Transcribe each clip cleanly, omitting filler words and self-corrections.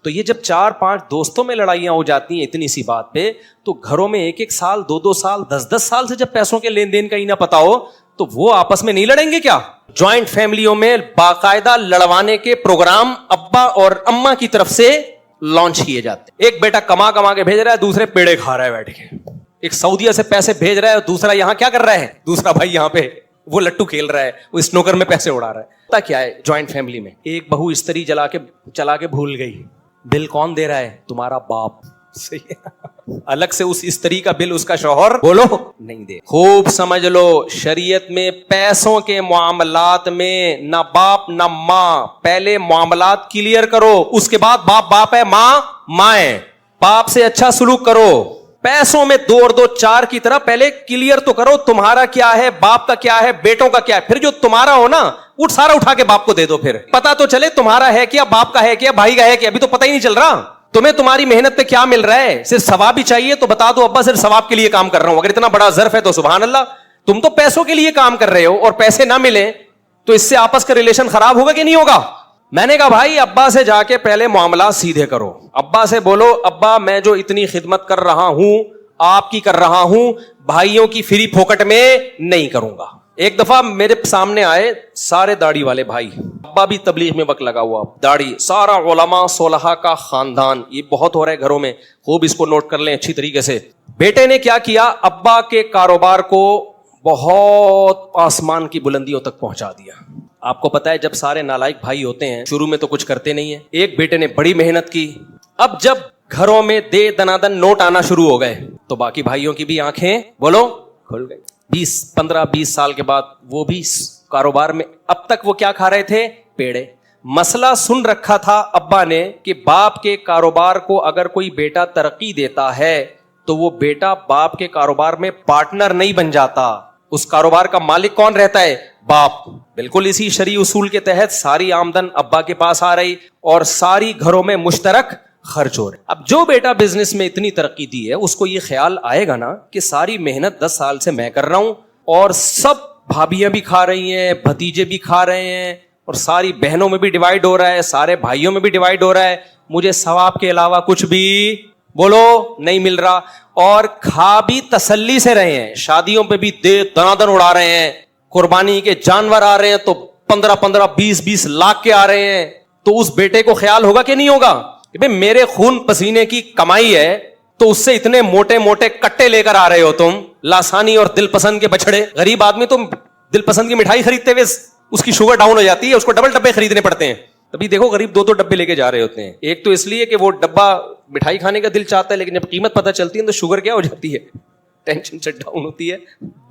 تو یہ جب 4-5 دوستوں میں لڑائیاں ہو جاتی ہیں اتنی سی بات پہ, تو گھروں میں 1-1 سال 2-2 سال 10-10 سال سے جب پیسوں کے لین دین کا ہی نہ پتا ہو, تو وہ آپس میں نہیں لڑیں گے کیا؟ جوائنٹ فیملیوں میں باقاعدہ لڑوانے کے پروگرام ابا اور اماں کی طرف سے لانچ کیے جاتے ہیں. ایک بیٹا کما کے بھیج رہا ہے, دوسرے پیڑے کھا رہا ہے بیٹھ کے. ایک سعودیہ سے پیسے بھیج رہا ہے اور دوسرا یہاں کیا کر رہا ہے, دوسرا بھائی یہاں پہ وہ لٹو کھیل رہا ہے, وہ اسنوکر میں پیسے اڑا رہا ہے. پتا کیا ہے جوائنٹ فیملی میں, ایک بہو استری چلا کے بھول گئی, بل کون دے رہا ہے؟ تمہارا باپ. صحیح ہے, الگ سے اس استری کا بل اس کا شوہر بولو نہیں دے. خوب سمجھ لو, شریعت میں پیسوں کے معاملات میں نہ باپ نہ ماں, پہلے معاملات کلیئر کرو, اس کے بعد باپ ہے, ماں ہے. باپ سے اچھا سلوک کرو. پیسوں میں 2 اور 2 4 کی طرح پہلے کلیئر تو کرو, تمہارا کیا ہے, باپ کا کیا ہے, بیٹوں کا کیا ہے. پھر جو تمہارا ہو نا سارا اٹھا کے باپ کو دے دو. پھر پتا تو چلے تمہارا ہے کیا, باپ کا ہے کیا, بھائی کا ہے کیا. ابھی تو پتہ ہی نہیں چل رہا تمہیں تمہاری محنت پہ کیا مل رہا ہے. صرف ثواب ہی چاہیے تو بتا دو ابا صرف ثواب کے لیے کام کر رہا ہوں. اگر اتنا بڑا ظرف ہے تو سبحان اللہ. تم تو پیسوں کے لیے کام کر رہے ہو اور پیسے نہ ملیں تو اس سے آپس کا ریلیشن خراب ہوگا کہ نہیں ہوگا؟ میں نے کہا بھائی ابا سے جا کے پہلے معاملات سیدھے کرو. ابا سے بولو ابا میں جو اتنی خدمت کر رہا ہوں آپ کی کر رہا ہوں, بھائیوں کی فری پھوکٹ میں نہیں کروں گا. ایک دفعہ میرے سامنے آئے سارے داڑھی والے بھائی, ابا بھی تبلیغ میں وقت لگا ہوا, داڑھی, سارا علماء صلحاء کا خاندان. یہ بہت ہو رہا ہے گھروں میں, خوب اس کو نوٹ کر لیں اچھی طریقے سے. بیٹے نے کیا کیا, ابا کے کاروبار کو بہت آسمان کی بلندیوں تک پہنچا دیا. آپ کو پتا ہے جب سارے نالائق بھائی ہوتے ہیں شروع میں تو کچھ کرتے نہیں ہیں. ایک بیٹے نے بڑی محنت کی, اب جب گھروں میں دے دنادن نوٹ آنا شروع ہو گئے تو باقی بھائیوں کی بھی آنکھیں بولو کھل گئی. 15-20 سال کے بعد وہ بھی کاروبار میں, اب تک وہ کیا کھا رہے تھے, پیڑے. مسئلہ سن رکھا تھا ابا نے کہ باپ کے کاروبار کو اگر کوئی بیٹا ترقی دیتا ہے تو وہ بیٹا باپ کے کاروبار میں پارٹنر نہیں بن جاتا, اس کاروبار کا مالک کون رہتا ہے, باپ. بالکل اسی شرعی اصول کے تحت ساری آمدن ابا کے پاس آ رہی اور ساری گھروں میں مشترک خرچ ہو رہے. اب جو بیٹا بزنس میں اتنی ترقی دی ہے اس کو یہ خیال آئے گا نا کہ ساری محنت 10 سال سے میں کر رہا ہوں اور سب بھابیاں بھی کھا رہی ہیں, بھتیجے بھی کھا رہے ہیں اور ساری بہنوں میں بھی ڈیوائیڈ ہو رہا ہے, سارے بھائیوں میں بھی ڈیوائیڈ ہو رہا ہے, مجھے ثواب کے علاوہ کچھ بھی بولو نہیں مل رہا. اور کھا بھی تسلی سے رہے ہیں, شادیوں پہ بھی دے دنادن اڑا رہے ہیں, قربانی کے جانور آ رہے ہیں تو 15-20 لاکھ کے آ رہے ہیں. تو اس بیٹے کو خیال ہوگا کہ نہیں ہوگا کہ بھئی میرے خون پسینے کی کمائی ہے تو اس سے اتنے موٹے موٹے کٹے لے کر آ رہے ہو تم, لاسانی اور دل پسند کے بچڑے. غریب آدمی تو دل پسند کی مٹھائی خریدتے ہوئے اس کی شوگر ڈاؤن ہو جاتی ہے, اس کو ڈبل ڈبے خریدنے پڑتے ہیں. تبھی دیکھو غریب 2 ڈبے لے کے جا رہے ہوتے ہیں. ایک تو اس لیے کہ وہ ڈبہ مٹھائی کھانے کا دل چاہتا ہے, لیکن جب قیمت پتہ چلتی ہے تو شوگر کیا ہو جاتی ہے, ٹینشن سے ڈاؤن ہوتی ہے,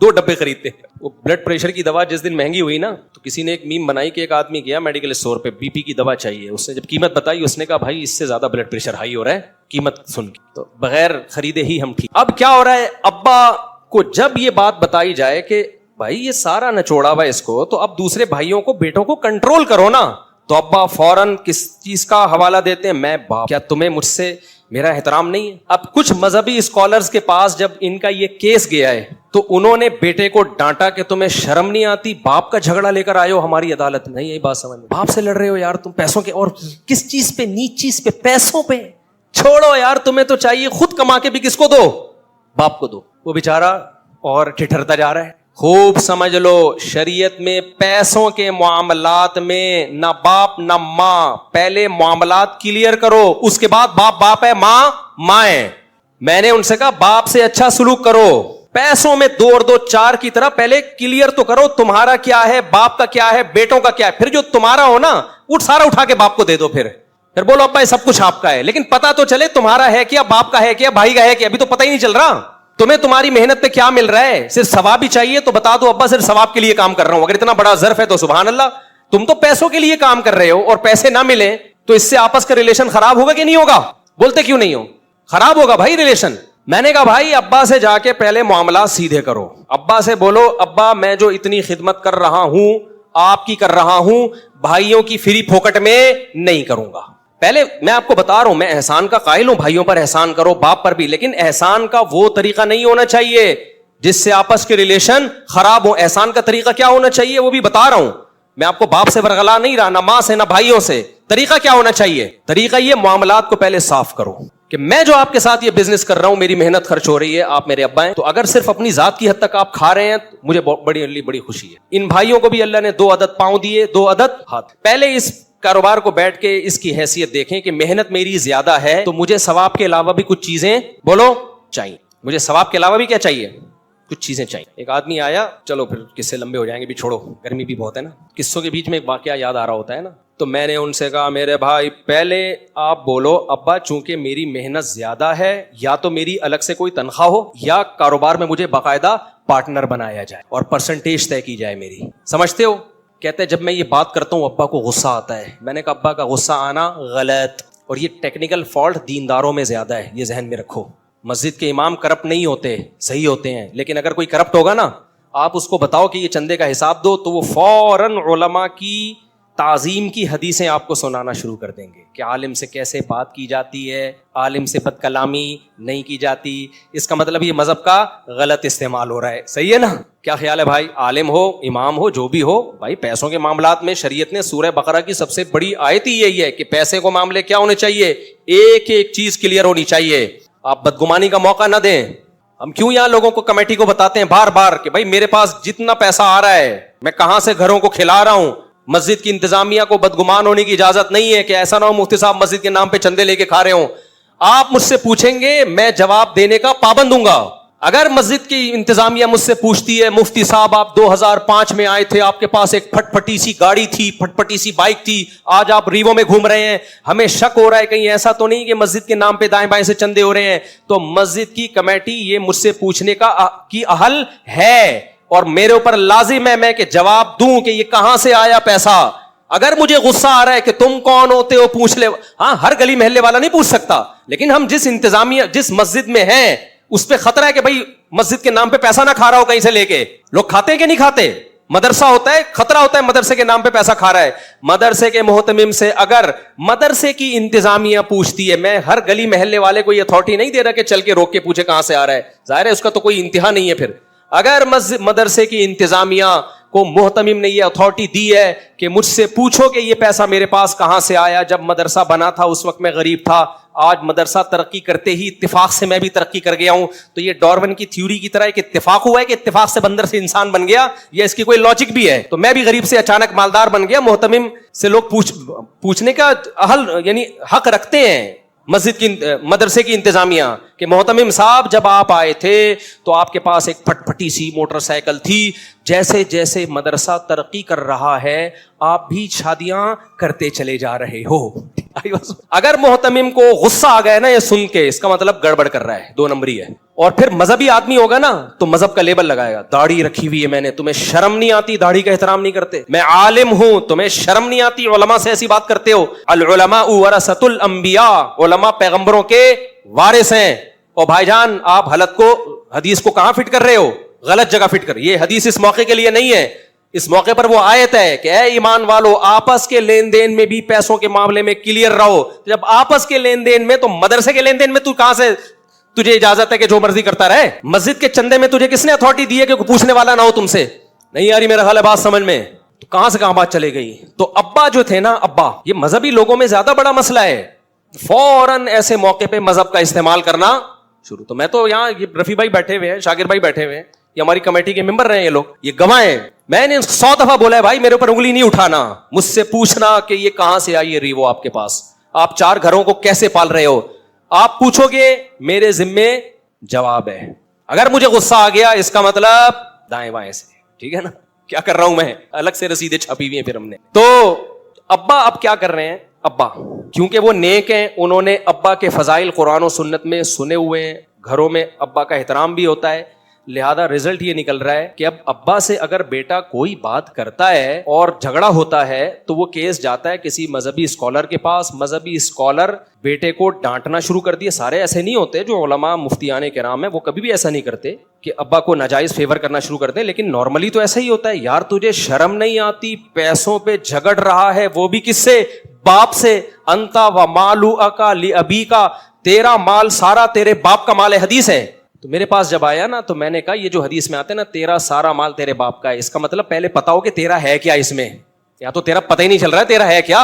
2 ڈبے خریدتے ہیں. وہ بلڈ پریشر کی دوا جس دن مہنگی ہوئی نا تو کسی نے ایک میم بنائی کہ ایک آدمی گیا میڈیکل اسٹور پہ, بی پی کی دوا چاہیے. اس نے جب قیمت بتائی اس نے کہا بھائی اس سے زیادہ بلڈ پریشر ہائی ہو رہا ہے, قیمت سن کے تو بغیر خریدے ہی ہم ٹھیک. اب کیا ہو رہا ہے, ابا کو جب یہ بات بتائی جائے کہ بھائی یہ سارا نچوڑا ہوا اس کو, تو اب دوسرے بھائیوں کو بیٹوں کو کنٹرول کرو نا, تو ابا فوراً کس چیز کا حوالہ دیتے ہیں, میں باپ, کیا تمہیں مجھ سے میرا احترام نہیں ہے. اب کچھ مذہبی اسکالرز کے پاس جب ان کا یہ کیس گیا ہے تو انہوں نے بیٹے کو ڈانٹا کہ تمہیں شرم نہیں آتی, باپ کا جھگڑا لے کر آئے ہو ہماری عدالت میں. یہی بات سمجھ, باپ سے لڑ رہے ہو یار تم پیسوں کے, اور کس چیز پہ, نیچ چیز پہ, پیسوں پہ. چھوڑو یار, تمہیں تو چاہیے خود کما کے بھی کس کو دو, باپ کو دو. وہ بیچارہ اور ٹھٹھرتا جا رہا ہے. خوب سمجھ لو, شریعت میں پیسوں کے معاملات میں نہ باپ نہ ماں, پہلے معاملات کلیئر کرو, اس کے بعد باپ ہے, ماں ہے. میں نے ان سے کہا باپ سے اچھا سلوک کرو. پیسوں میں 2 اور 2 4 کی طرح پہلے کلیئر تو کرو, تمہارا کیا ہے, باپ کا کیا ہے, بیٹوں کا کیا ہے. پھر جو تمہارا ہو نا سارا اٹھا کے باپ کو دے دو. پھر بولو ابا یہ سب کچھ آپ کا ہے, لیکن پتا تو چلے تمہارا ہے کیا, باپ کا ہے کیا, بھائی کا ہے کیا. ابھی تو پتہ ہی نہیں چل رہا تمہیں تمہاری محنت پہ کیا مل رہا ہے. صرف ثواب ہی چاہیے تو بتا دو ابا صرف ثواب کے لیے کام کر رہا ہوں. اگر اتنا بڑا ظرف ہے تو سبحان اللہ. تم تو پیسوں کے لیے کام کر رہے ہو اور پیسے نہ ملیں تو اس سے آپس کا ریلیشن خراب ہوگا کہ نہیں ہوگا؟ بولتے کیوں نہیں ہو؟ خراب ہوگا بھائی ریلیشن. میں نے کہا بھائی ابا سے جا کے پہلے معاملات سیدھے کرو. ابا سے بولو ابا میں جو اتنی خدمت کر رہا ہوں آپ کی کر رہا ہوں, بھائیوں کی فری پھوکٹ میں نہیں کروں گا. پہلے میں آپ کو بتا رہا ہوں, میں احسان کا قائل ہوں, بھائیوں پر احسان کرو, باپ پر بھی, لیکن احسان کا وہ طریقہ نہیں ہونا چاہیے جس سے آپس کے ریلیشن خراب ہو. احسان کا طریقہ کیا ہونا چاہیے وہ بھی بتا رہا ہوں. میں آپ کو باپ سے برغلا نہیں رہا, نہ ماں سے نہ بھائیوں سے. طریقہ کیا ہونا چاہیے؟ طریقہ یہ معاملات کو پہلے صاف کرو کہ میں جو آپ کے ساتھ یہ بزنس کر رہا ہوں میری محنت خرچ ہو رہی ہے, آپ میرے ابا ہیں, تو اگر صرف اپنی ذات کی حد تک آپ کھا رہے ہیں مجھے بڑی خوشی ہے. ان بھائیوں کو بھی اللہ نے 2 عدد پاؤں دیے, 2 عدد ہاتھ. پہلے اس کاروبار کو بیٹھ کے اس کی حیثیت دیکھیں کہ محنت میری زیادہ ہے تو مجھے ثواب کے علاوہ بھی کچھ چیزیں بولو چاہیے. مجھے ثواب کے علاوہ بھی کیا چاہیے؟ کچھ چیزیں چاہیے. ایک آدمی آیا, چلو پھر قصے لمبے ہو جائیں گے بھی, چھوڑو, گرمی بھی بہت ہے نا, قصوں کے بیچ میں ایک واقعہ یاد آ رہا ہوتا ہے نا. تو میں نے ان سے کہا میرے بھائی پہلے آپ بولو ابا چونکہ میری محنت زیادہ ہے یا تو میری الگ سے کوئی تنخواہ ہو یا کاروبار میں مجھے باقاعدہ پارٹنر بنایا جائے اور پرسنٹیج طے کی جائے میری. سمجھتے ہو؟ کہتے ہیں جب میں یہ بات کرتا ہوں ابا کو غصہ آتا ہے. میں نے کہا ابا کا غصہ آنا غلط, اور یہ ٹیکنیکل فالٹ دینداروں میں زیادہ ہے, یہ ذہن میں رکھو. مسجد کے امام کرپٹ نہیں ہوتے, صحیح ہوتے ہیں, لیکن اگر کوئی کرپٹ ہوگا نا آپ اس کو بتاؤ کہ یہ چندے کا حساب دو تو وہ فوراً علماء کی تعظیم کی حدیثیں آپ کو سنانا شروع کر دیں گے کہ عالم سے کیسے بات کی جاتی ہے, عالم سے بد کلامی نہیں کی جاتی. اس کا مطلب یہ مذہب کا غلط استعمال ہو رہا ہے. صحیح ہے نا؟ کیا خیال ہے بھائی؟ عالم ہو, امام ہو, جو بھی ہو, بھائی پیسوں کے معاملات میں شریعت نے سورہ بقرہ کی سب سے بڑی آیت ہی یہی ہے کہ پیسے کو معاملے کیا ہونے چاہیے, ایک ایک چیز کلیئر ہونی چاہیے. آپ بدگمانی کا موقع نہ دیں. ہم کیوں یہاں لوگوں کو کمیٹی کو بتاتے ہیں بار بار کہ بھائی میرے پاس جتنا پیسہ آ رہا ہے میں کہاں سے گھروں کو کھلا رہا ہوں. مسجد کی انتظامیہ کو بدگمان ہونے کی اجازت نہیں ہے کہ ایسا نہ ہو مفتی صاحب مسجد کے نام پہ چندے لے کے کھا رہے ہوں. آپ مجھ سے پوچھیں گے میں جواب دینے کا پابند ہوں گا. اگر مسجد کی انتظامیہ مجھ سے پوچھتی ہے مفتی صاحب آپ 2005 میں آئے تھے, آپ کے پاس ایک پھٹ پھٹی سی گاڑی تھی, پھٹ پھٹی سی بائک تھی, آج آپ ریوو میں گھوم رہے ہیں, ہمیں شک ہو رہا ہے کہیں ایسا تو نہیں کہ مسجد کے نام پہ دائیں بائیں سے چندے ہو رہے ہیں, تو مسجد کی کمیٹی یہ مجھ سے پوچھنے کی اہل ہے اور میرے اوپر لازم ہے میں کہ جواب دوں کہ یہ کہاں سے آیا پیسہ. اگر مجھے غصہ آ رہا ہے کہ تم کون ہوتے ہو پوچھ لے, ہاں ہر گلی محلے والا نہیں پوچھ سکتا, لیکن ہم جس انتظامیہ جس مسجد میں ہیں اس پہ خطرہ ہے کہ بھائی مسجد کے نام پہ پیسہ نہ کھا رہا ہو کہیں سے لے کے. لوگ کھاتے ہیں کہ نہیں کھاتے؟ مدرسہ ہوتا ہے, خطرہ ہوتا ہے مدرسے کے نام پہ پیسہ کھا رہا ہے. مدرسے کے محتمم سے اگر مدرسے کی انتظامیہ پوچھتی ہے, میں ہر گلی محلے والے کو یہ اتھارٹی نہیں دے رہا کہ چل کے روک کے پوچھے کہاں سے آ رہا ہے, ظاہر ہے اس کا تو کوئی انتہا نہیں ہے. پھر اگر مدرسے کی انتظامیہ کو محتمم نے یہ اتھارٹی دی ہے کہ مجھ سے پوچھو کہ یہ پیسہ میرے پاس کہاں سے آیا, جب مدرسہ بنا تھا اس وقت میں غریب تھا, آج مدرسہ ترقی کرتے ہی اتفاق سے میں بھی ترقی کر گیا ہوں, تو یہ ڈارون کی تھیوری کی طرح ایک اتفاق ہوا ہے کہ اتفاق سے بندر سے انسان بن گیا, یا اس کی کوئی لاجک بھی ہے؟ تو میں بھی غریب سے اچانک مالدار بن گیا. محتمم سے لوگ پوچھنے کا اہل یعنی حق رکھتے ہیں مسجد کی مدرسے کی انتظامیہ کہ محتمم صاحب جب آپ آئے تھے تو آپ کے پاس ایک پھٹ پھٹی سی موٹر سائیکل تھی, جیسے جیسے مدرسہ ترقی کر رہا ہے آپ بھی شادیاں کرتے چلے جا رہے ہو. اگر محتمم کو غصہ آ گیا نا یہ سن کے, اس کا مطلب گڑبڑ کر رہا ہے, 2 نمبری ہے. اور پھر مذہبی آدمی ہوگا نا تو مذہب کا لیبل لگائے گا, داڑھی رکھی ہوئی ہے میں نے, تمہیں شرم نہیں آتی, داڑھی کا احترام نہیں کرتے. میں عالم ہوں, تمہیں شرم نہیں آتی, علماء سے ایسی بات کرتے ہو. العلماء ورثۃ الانبیاء, علماء پیغمبروں کے وارث ہیں. اور بھائی جان آپ حدیث کو کہاں فٹ کر رہے ہو؟ غلط جگہ فٹ کر. یہ حدیث اس موقع کے لیے نہیں ہے, اس موقع پر وہ آیت ہے کہ اے ایمان والو آپس کے لین دین میں بھی پیسوں کے معاملے میں کلیئر رہو. جب آپس کے لین دین میں, تو مدرسے کے لین دین میں تو کہاں سے تجھے اجازت ہے کہ جو مرضی کرتا رہے؟ مسجد کے چندے میں تجھے کس نے اتھارٹی دی ہے کہ پوچھنے والا نہ ہو تم سے؟ نہیں آ رہی میرا خیال ہے بات سمجھ میں؟ تو کہاں سے کہاں بات چلے گئی. تو ابا جو تھے نا, ابا یہ مذہبی لوگوں میں زیادہ بڑا مسئلہ ہے, فوراً ایسے موقع پہ مذہب کا استعمال کرنا شروع. تو میں تو یہاں یہ رفیع بھائی بیٹھے ہوئے ہیں, شاکر بھائی بیٹھے ہوئے ہیں, یہ ہماری کمیٹی کے ممبر رہے ہیں, یہ لوگ یہ گواہ ہیں. میں نے 100 دفعہ بولا ہے بھائی میرے اوپر انگلی نہیں اٹھانا, مجھ سے پوچھنا کہ یہ کہاں سے آئی ہے ریوو آپ کے پاس, آپ 4 گھروں کو کیسے پال رہے ہو, آپ پوچھو گے میرے ذمے جواب ہے. اگر مجھے غصہ آ گیا اس کا مطلب دائیں بائیں سے, ٹھیک ہے نا, کیا کر رہا ہوں میں, الگ سے رسیدیں چھپی ہوئی ہیں پھر ہم نے. تو ابا اب کیا کر رہے ہیں, ابا کیونکہ وہ نیک ہیں, انہوں نے ابا کے فضائل قرآن و سنت میں سنے ہوئے ہیں, گھروں میں ابا کا احترام بھی ہوتا ہے, لہذا رزلٹ یہ نکل رہا ہے کہ اب ابا سے اگر بیٹا کوئی بات کرتا ہے اور جھگڑا ہوتا ہے تو وہ کیس جاتا ہے کسی مذہبی اسکالر کے پاس, مذہبی اسکالر بیٹے کو ڈانٹنا شروع کر دیے. سارے ایسے نہیں ہوتے, جو علماء مفتیان کرام ہیں وہ کبھی بھی ایسا نہیں کرتے کہ ابا کو ناجائز فیور کرنا شروع کر دیں, لیکن نارملی تو ایسا ہی ہوتا ہے. یار تجھے شرم نہیں آتی, پیسوں پہ جھگڑ رہا ہے, وہ بھی کس سے, باپ سے. انتا و مالک لابیک, تیرا مال سارا تیرے باپ کا مال ہے, حدیث ہے. تو میرے پاس جب آیا نا تو میں نے کہا یہ جو حدیث میں آتے ہیں نا تیرا سارا مال تیرے باپ کا ہے, اس کا مطلب پہلے پتا ہو کہ تیرا ہے کیا اس میں, یا تو تیرا پتہ ہی نہیں چل رہا ہے تیرا ہے کیا,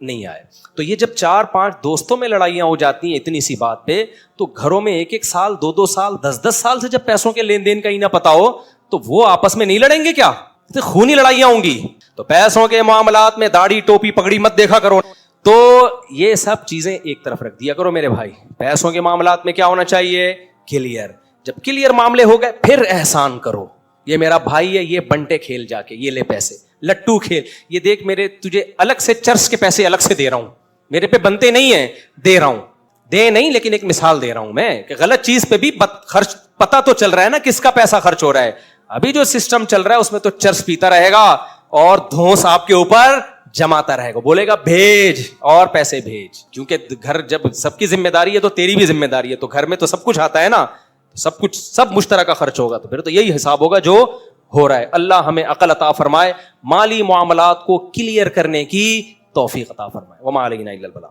نہیں آئے. تو یہ جب 4-5 دوستوں میں لڑائیاں ہو جاتی ہیں اتنی سی بات پہ, تو گھروں میں 1-1 سال 2-2 سال 10-10 سال سے جب پیسوں کے لین دین کا ہی نہ پتا ہو, تو وہ آپس میں نہیں لڑیں گے کیا؟ تو خونی لڑائیاں ہوں گی. تو پیسوں کے معاملات میں داڑھی ٹوپی پگڑی مت دیکھا کرو. تو یہ سب چیزیں ایک طرف رکھ دیا کرو میرے بھائی. پیسوں کے معاملات میں کیا ہونا چاہیے؟ کلیئر. جب کلیئر معاملے ہو گئے پھر احسان کرو. یہ میرا بھائی ہے, یہ بنٹے کھیل جا کے, یہ لے پیسے, لٹو کھیل, یہ دیکھ میرے تجھے الگ سے چرس کے پیسے الگ سے دے رہا ہوں, میرے پہ بنتے نہیں ہیں, دے رہا ہوں. دے نہیں, لیکن ایک مثال دے رہا ہوں میں کہ غلط چیز پہ بھی خرچ پتا تو چل رہا ہے نا کس کا پیسہ خرچ ہو رہا ہے. ابھی جو سسٹم چل رہا ہے اس میں تو چرس پیتا رہے گا اور دھونس آپ کے اوپر جماتا رہے گا, بولے گا بھیج اور پیسے بھیج. کیونکہ گھر جب سب کی ذمہ داری ہے تو تیری بھی ذمہ داری ہے, تو گھر میں تو سب کچھ آتا ہے نا, سب کچھ سب مشترکہ خرچ ہوگا, تو پھر تو یہی حساب ہوگا جو ہو رہا ہے. اللہ ہمیں عقل عطا فرمائے, مالی معاملات کو کلیئر کرنے کی توفیق عطا فرمائے. وما علینا الا البلاغ.